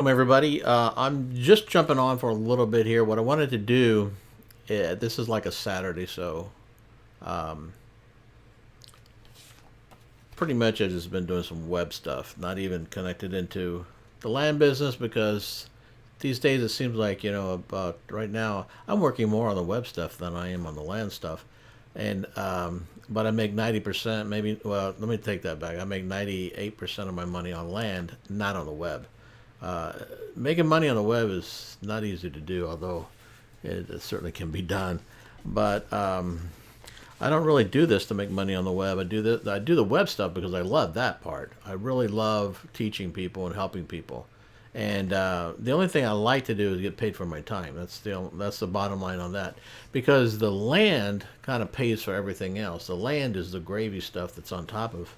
Welcome everybody. I'm just jumping on for a little bit here. What I wanted to do, this is like a Saturday, so um, pretty much I've just been doing some web stuff, not even connected into the land business because these days it seems like about right now I'm working more on the web stuff than I am on the land stuff, and but I make 90%, maybe. Well, let me take that back. I make 98% of my money on land, not on the web. Uh, Making money on the web is not easy to do, although it certainly can be done. But I don't really do this to make money on the web. I do the web stuff because I love that part. I really love teaching people and helping people. And the only thing I like to do is get paid for my time. That's the bottom line on that, because the land kind of pays for everything else. The land is the gravy stuff that's on top of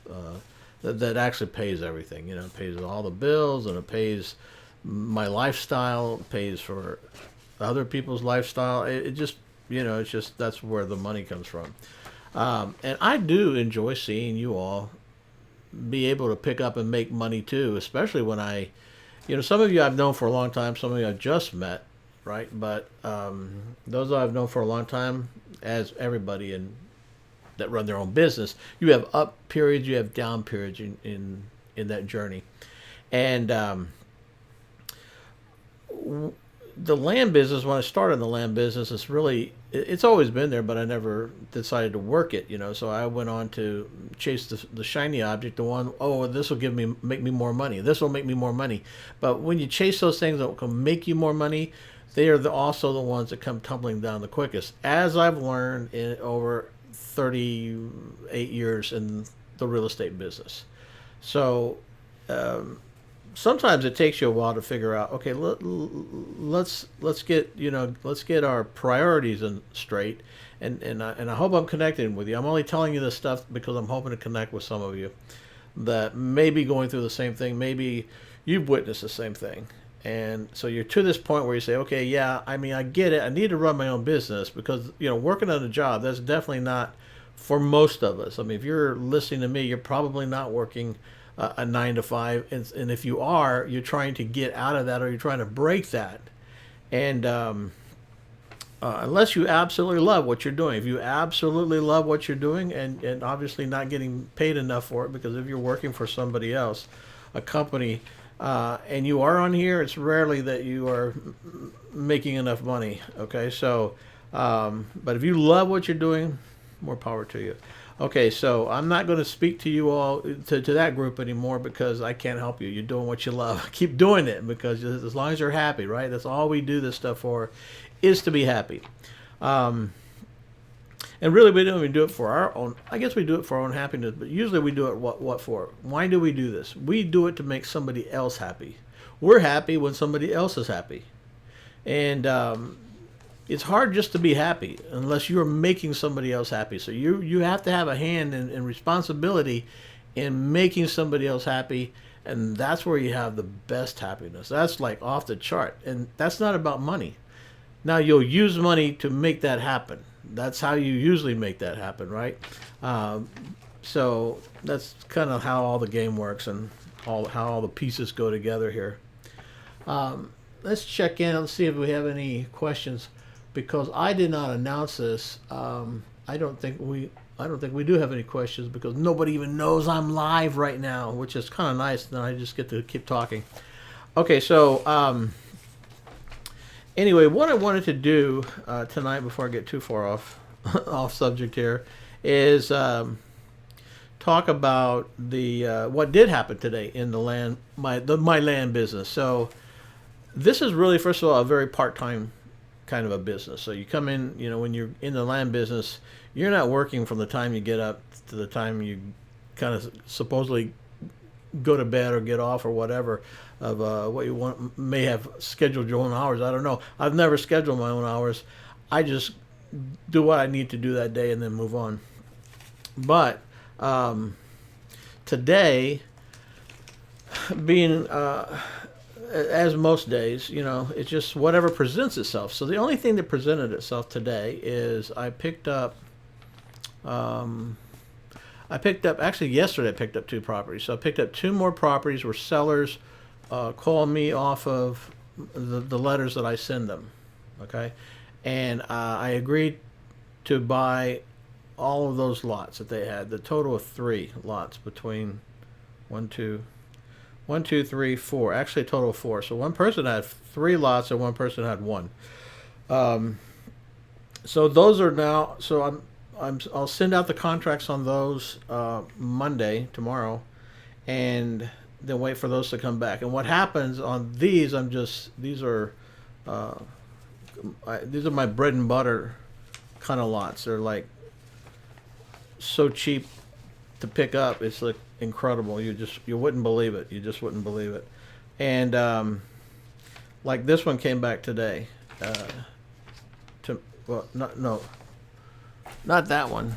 that actually pays everything. It pays all the bills, and it pays my lifestyle, it pays for other people's lifestyle. It just it's just that's where the money comes from. And I do enjoy seeing you all be able to pick up and make money too, especially when some of you I've known for a long time, some of you I've just met, right? But those I've known for a long time, as everybody that run their own business, you have up periods, you have down periods in that journey, and the land business. When I started in the land business, it's always been there, but I never decided to work it. So I went on to chase the shiny object, the one, oh, this will make me more money. This will make me more money. But when you chase those things that can make you more money, they are also the ones that come tumbling down the quickest. As I've learned over 38 years in the real estate business. So sometimes it takes you a while to figure out. Okay, let's get our priorities straight, and I hope I'm connecting with you. I'm only telling you this stuff because I'm hoping to connect with some of you that may be going through the same thing. Maybe you've witnessed the same thing, and so you're to this point where you say, okay, yeah, I mean, I get it. I need to run my own business because working on a job, that's definitely not for most of us. I mean, if you're listening to me, you're probably not working a 9 to 5, and if you are, you're trying to get out of that, or you're trying to break that. And unless you absolutely love what you're doing, if you absolutely love what you're doing, and obviously not getting paid enough for it, because if you're working for somebody else, a company, and you are on here, it's rarely that you are making enough money. Okay, so but if you love what you're doing, more power to you. Okay, so I'm not going to speak to you all to that group anymore because I can't help you. You're doing what you love. Keep doing it, because as long as you're happy, right? That's all we do this stuff for, is to be happy. Um, and really, we don't even do it for our own. I guess we do it for our own happiness, but usually we do it what for? Why do we do this? We do it to make somebody else happy. We're happy when somebody else is happy, and it's hard just to be happy unless you're making somebody else happy. So you have to have a hand in responsibility in making somebody else happy, and that's where you have the best happiness. That's like off the chart, and that's not about money. Now you'll use money to make that happen. That's how you usually make that happen, right? Um, so that's kind of how all the game works, and how all the pieces go together here. Let's check in and see if we have any questions, because I did not announce this. I don't think we do have any questions because nobody even knows I'm live right now, which is kind of nice. Then I just get to keep talking. Okay, so anyway, what I wanted to do tonight, before I get too far off off subject here, is talk about the what did happen today in the land my land business. So this is really, first of all, a very part-time kind of a business. So you come in, when you're in the land business, you're not working from the time you get up to the time you kind of supposedly go to bed or get off or whatever of what you may have scheduled your own hours. I don't know. I've never scheduled my own hours. I just do what I need to do that day and then move on. But today, being as most days, it's just whatever presents itself. So the only thing that presented itself today is actually yesterday I picked up two properties. So I picked up two more properties where sellers call me off of the letters that I send them. Okay, and I agreed to buy all of those lots that they had. The total of 3 lots between one, two, 1, 2, 3, 4. Actually, a total of 4. So one person had 3 lots, and one person had one. Um, so those are now. So I'll send out the contracts on those Monday tomorrow, and then wait for those to come back. And what happens on these? Uh, these are my bread and butter kind of lots. They're like so cheap to pick up. It's like incredible. You wouldn't believe it. You just wouldn't believe it. And like this one came back today. Not that one.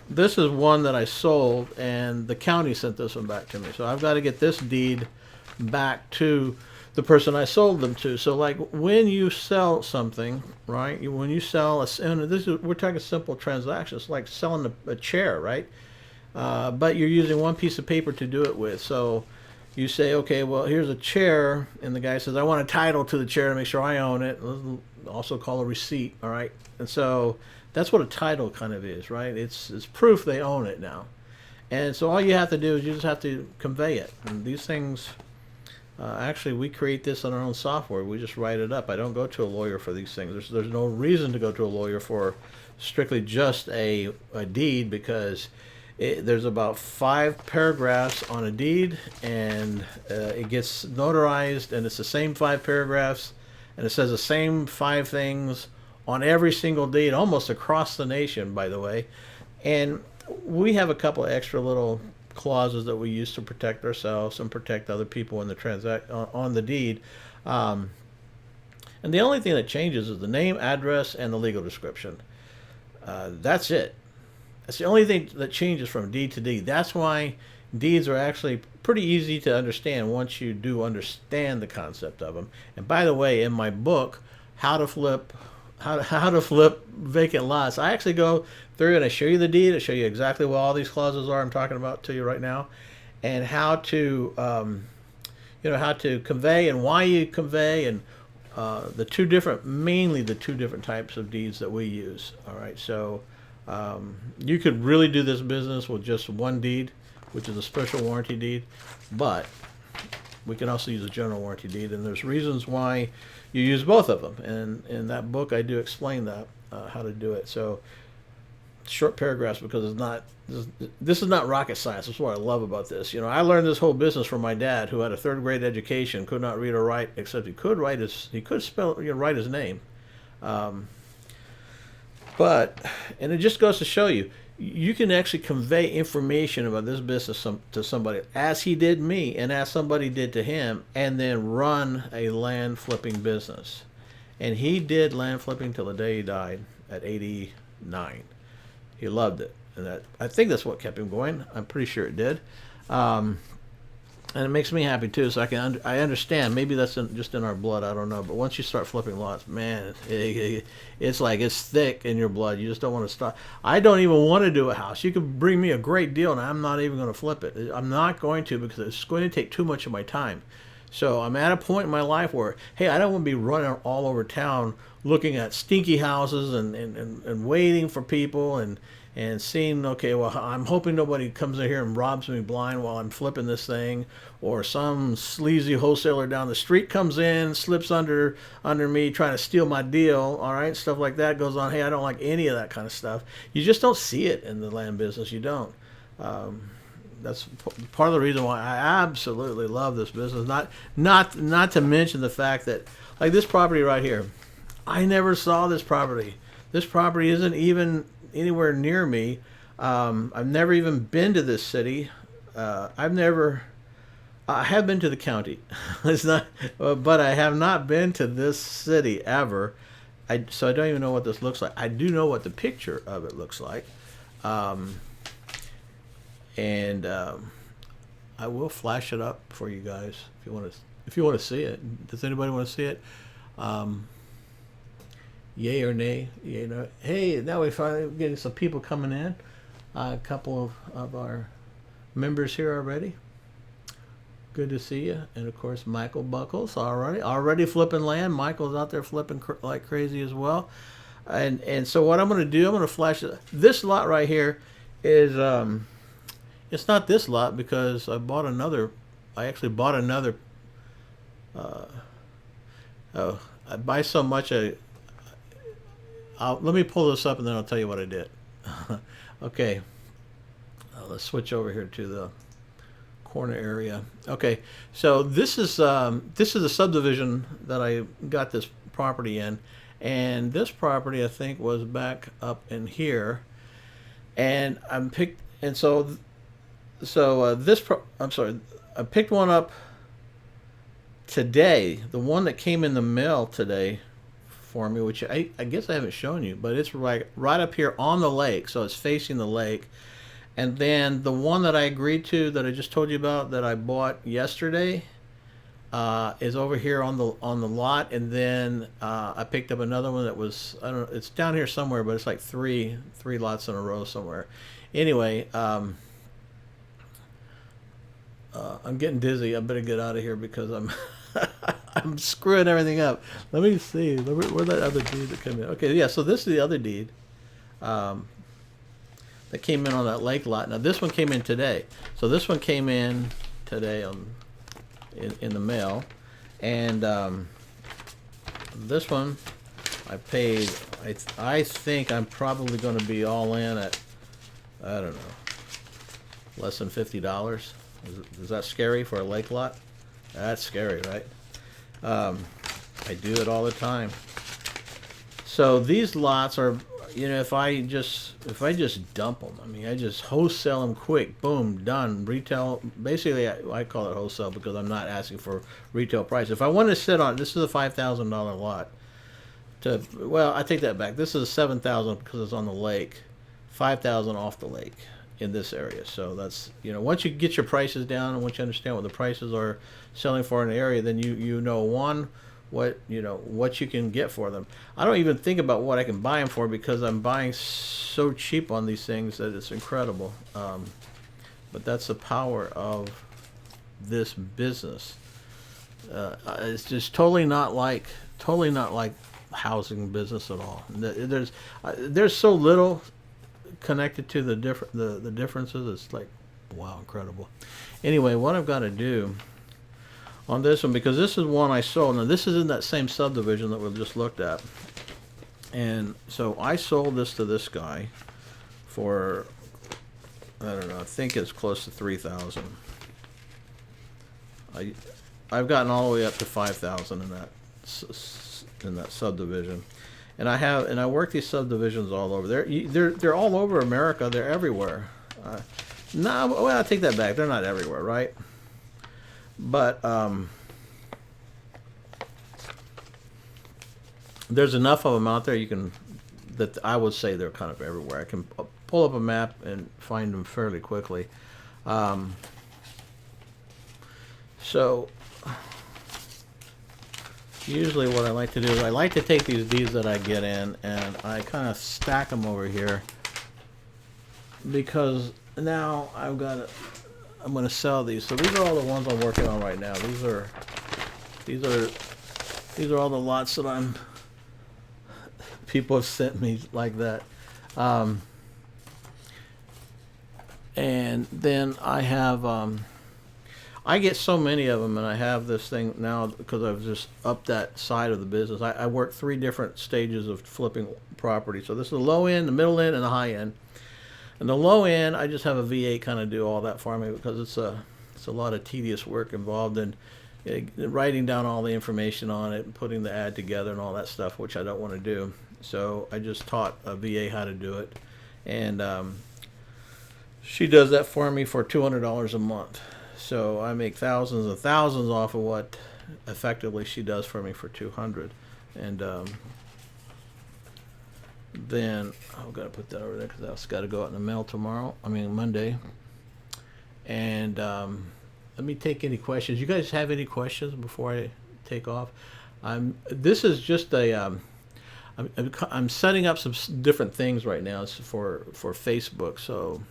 This is one that I sold, and the county sent this one back to me. So I've got to get this deed back to the person I sold them to. So like when you sell something, right? When you sell and we're talking simple transactions, like selling a chair, right? But you're using one piece of paper to do it with. So you say, okay, well, here's a chair, and the guy says, I want a title to the chair to make sure I own it. Also call a receipt, all right? And so that's what a title kind of is, right? It's proof they own it now. And so all you have to do is you just have to convey it. And these things, actually, we create this on our own software. We just write it up. I don't go to a lawyer for these things. There's no reason to go to a lawyer for strictly just a deed, because there's about 5 paragraphs on a deed, and it gets notarized, and it's the same 5 paragraphs, and it says the same 5 things on every single deed, almost across the nation, by the way. And we have a couple of extra little clauses that we use to protect ourselves and protect other people in the on the deed. And the only thing that changes is the name, address, and the legal description. That's it. That's the only thing that changes from deed to deed. That's why deeds are actually pretty easy to understand once you do understand the concept of them. And by the way, in my book, how to flip vacant lots, I actually go through and I show you the deed. I show you exactly what all these clauses are I'm talking about to you right now, and how to how to convey and why you convey, and mainly the 2 different types of deeds that we use. All right, so you could really do this business with just one deed, which is a special warranty deed, but we can also use a general warranty deed, and there's reasons why you use both of them. And in that book, I do explain that, how to do it. So short paragraphs, because this is not rocket science. That's what I love about this. I learned this whole business from my dad, who had a 3rd grade education, could not read or write, except he could write write his name. And it just goes to show you, you can actually convey information about this business to somebody, as he did me, and as somebody did to him, and then run a land flipping business. And he did land flipping till the day he died at 89. He loved it, and I think that's what kept him going. I'm pretty sure it did. And it makes me happy too. So I understand. Maybe that's just in our blood. I don't know. But once you start flipping lots, man, it's like it's thick in your blood. You just don't want to stop. I don't even want to do a house. You could bring me a great deal, and I'm not even going to flip it. I'm not going to, because it's going to take too much of my time. So I'm at a point in my life where, hey, I don't want to be running all over town looking at stinky houses and waiting for people and seeing, okay, well, I'm hoping nobody comes in here and robs me blind while I'm flipping this thing, or some sleazy wholesaler down the street comes in, slips under me, trying to steal my deal, all right? Stuff like that goes on. Hey, I don't like any of that kind of stuff. You just don't see it in the land business. You don't. That's part of the reason why I absolutely love this business. Not to mention the fact that, like this property right here, I never saw this property. This property isn't even anywhere near me. I've never even been to this city. I have been to the county. It's not, but I have not been to this city ever. So I don't even know what this looks like. I do know what the picture of it looks like, and I will flash it up for you guys if you want to see it. Does anybody want to see it? Yay or nay? Yay or no? Hey, now we're getting some people coming in. A couple of our members here already. Good to see you. And of course, Michael Buckles, already flipping land. Michael's out there flipping like crazy as well. And so what I'm going to do, I'm going to flash it. This lot right here is it's not this lot because I bought another. I actually bought another. Oh, I buy so much. Let me pull this up and then I'll tell you what I did. Okay, let's switch over here to the corner area. Okay, so this is a subdivision that I got this property in, and this property I think was back up in here, and I'm picked, and so I'm sorry, I picked one up today, the one that came in the mail today for me, which I guess I haven't shown you, but it's right up here on the lake, so it's facing the lake. And then the one that I agreed to, that I just told you about, that I bought yesterday, is over here on the lot. And then I picked up another one that was, I don't know, it's down here somewhere, but it's like three lots in a row somewhere. Anyway, I'm getting dizzy. I better get out of here because I'm I'm screwing everything up. Let me see. Where's that other deed that came in? Okay, yeah. So this is the other deed that came in on that lake lot. Now this one came in today. So this one came in today in the mail, and this one I paid. I think I'm probably going to be all in at, I don't know, less than $50. Is that scary for a lake lot? That's scary, right? I do it all the time. So these lots are, if I just dump them, I mean, I just wholesale them quick, boom, done. Retail, basically, I call it wholesale because I'm not asking for retail price. If I want to sit on, this is a $5,000 lot. Well, I take that back. This is $7,000 because it's on the lake, $5,000 off the lake in this area. So that's, once you get your prices down and once you understand what the prices are selling for in the area, then you know what you can get for them. I don't even think about what I can buy them for because I'm buying so cheap on these things that it's incredible. But that's the power of this business. It's just totally not like housing business at all. There's so little connected to the differences. It's like, wow, incredible. Anyway, what I've got to do on this one, because this is one I sold. Now this is in that same subdivision that we just looked at, and so I sold this to this guy for, I don't know, I think it's close to $3,000. I've gotten all the way up to $5,000 in that subdivision. And I work these subdivisions all over. They're all over America. They're everywhere. No, well, I take that back. They're not everywhere, right? But there's enough of them out there that I would say they're kind of everywhere. I can pull up a map and find them fairly quickly. So usually what I like to do is I like to take these deeds that I get in and I kind of stack them over here, because now I'm going to sell these. So these are all the ones I'm working on right now. These are all the lots that people have sent me like that. And then I have I get so many of them, and I have this thing now because I've just upped that side of the business. I work 3 different stages of flipping property. So this is the low end, the middle end, and the high end. And the low end, I just have a VA kind of do all that for me because it's a lot of tedious work involved in writing down all the information on it and putting the ad together and all that stuff, which I don't want to do. So I just taught a VA how to do it, and she does that for me for $200 a month. So I make thousands and thousands off of what effectively she does for me for $200. And then I've got to put that over there because that's got to go out in the mail Monday. And let me take any questions. You guys have any questions before I take off? This is just I'm setting up some different things right now. It's for Facebook. So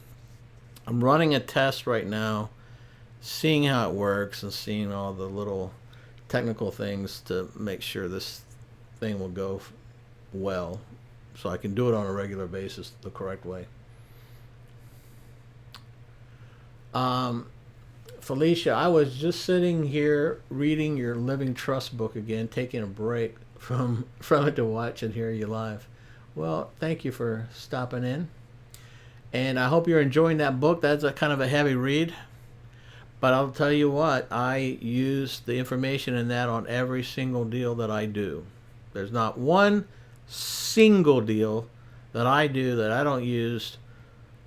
I'm running a test right now, seeing how it works and seeing all the little technical things to make sure this thing will go well, so I can do it on a regular basis the correct way. Um, Felicia, I was just sitting here reading your Living Trust book again, taking a break from it to watch and hear you live. Well, thank you for stopping in, and I hope you're enjoying that book. That's a kind of a heavy read, but I'll tell you what, I use the information in that on every single deal that I do. There's not one single deal that I do that I don't use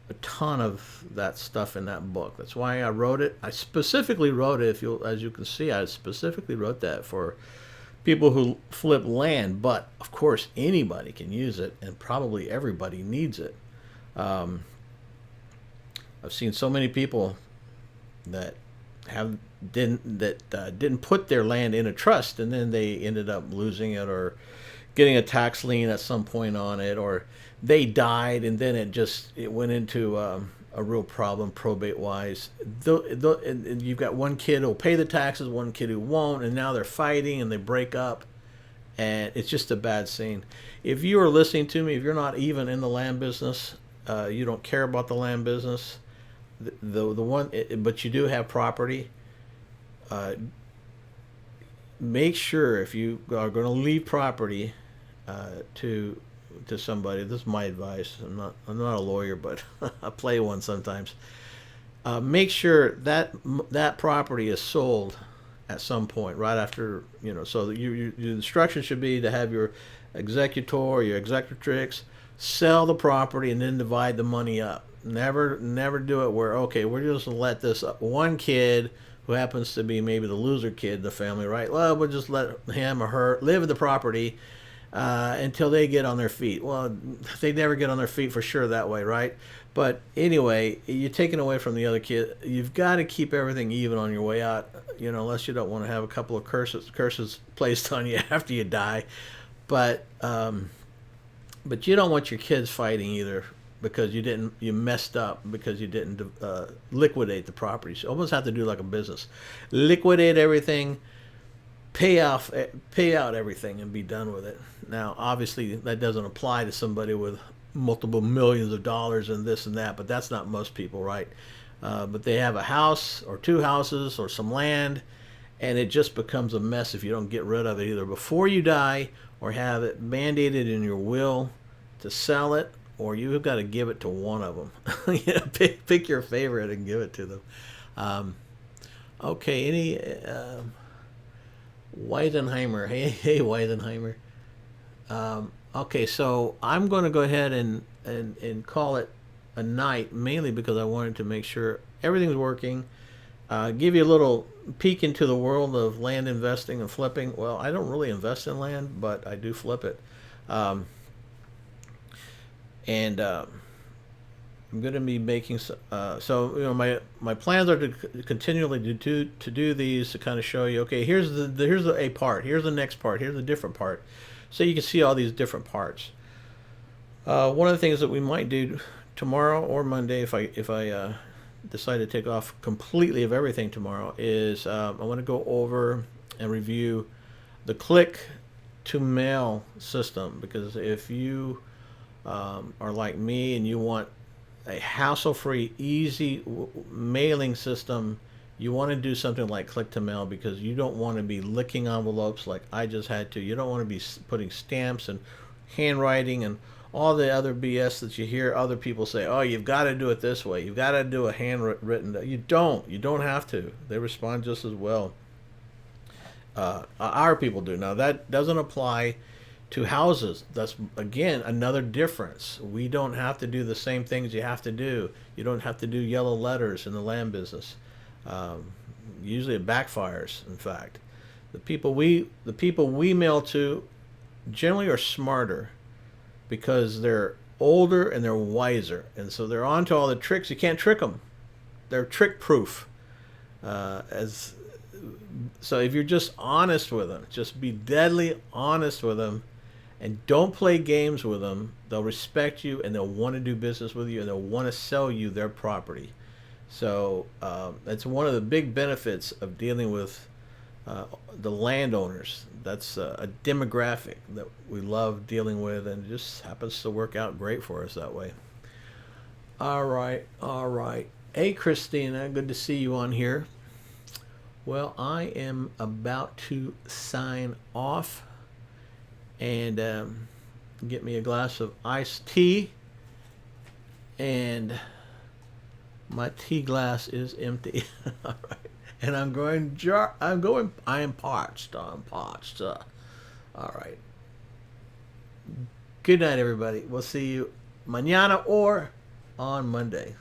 a ton of that stuff in that book. That's why I wrote it. I specifically wrote it, if you, as you can see, I specifically wrote that for people who flip land. But of course, anybody can use it, and probably everybody needs it. Um, I've seen so many people that have didn't put their land in a trust, and then they ended up losing it or getting a tax lien at some point on it, or they died and then it went into a real problem probate wise. And you've got one kid who'll pay the taxes, one kid who won't, and now they're fighting and they break up, and it's just a bad scene. If you are listening to me, if you're not even in the land business, you don't care about the land business, the one, but you do have property. Uh, Make sure, if you are going to leave property to somebody, this is my advice. I'm not a lawyer, but I play one sometimes. Make sure that that property is sold at some point, right after, so that your instruction should be to have your executor or your executrix sell the property and then divide the money up. Never do it where, okay, we're just going to let this one kid who happens to be maybe the loser kid in the family, right? Well, we'll just let him or her live in the property until they get on their feet. Well, they never get on their feet for sure that way, right? But anyway, you're taking away from the other kid. You've got to keep everything even on your way out, unless you don't want to have a couple of curses placed on you after you die. But you don't want your kids fighting either, because you messed up because you didn't liquidate the property. So you almost have to do like a business, liquidate everything, pay out everything, and be done with it. Now, obviously, that doesn't apply to somebody with multiple millions of dollars and this and that, but that's not most people, right? But they have a house or two houses or some land, and it just becomes a mess if you don't get rid of it either before you die, or have it mandated in your will to sell it, or you've got to give it to one of them. Pick your favorite and give it to them. Okay, any Weisenheimer? Hey, Weisenheimer. Okay, so I'm going to go ahead and call it a night, mainly because I wanted to make sure everything's working. Give you a little peek into the world of land investing and flipping. Well, I don't really invest in land, but I do flip it. And I'm going to be making so my plans are to continually to do these, to kind of show you, okay, here's the a part, here's the next part, here's the different part, so you can see all these different parts. One of the things that we might do tomorrow or Monday, if I decide to take off completely of everything tomorrow, is I want to go over and review the click to mail system, because if you are like me and you want a hassle-free, easy mailing system, you want to do something like click to mail, because you don't want to be licking envelopes like I just had to. You don't want to be putting stamps and handwriting and all the other BS that you hear other people say. Oh, you've got to do it this way. You've got to do a handwritten. You don't. You don't have to. They respond just as well. Our people do. Now, that doesn't apply to houses. That's, again, another difference. We don't have to do the same things you have to do. You don't have to do yellow letters in the land business. Usually it backfires, in fact. The people we mail to generally are smarter, because they're older and they're wiser, and so they're onto all the tricks. You can't trick them. They're trick proof. So if you're just honest with them, just be deadly honest with them, and don't play games with them, they'll respect you and they'll want to do business with you, and they'll want to sell you their property. So that's one of the big benefits of dealing with the landowners. That's a demographic that we love dealing with, and it just happens to work out great for us that way. All right, all right. Hey, Christina, good to see you on here. Well, I am about to sign off and get me a glass of iced tea, and my tea glass is empty. All right. And I'm going jar. I'm going. I am parched. I'm parched. All right. Good night, everybody. We'll see you mañana or on Monday.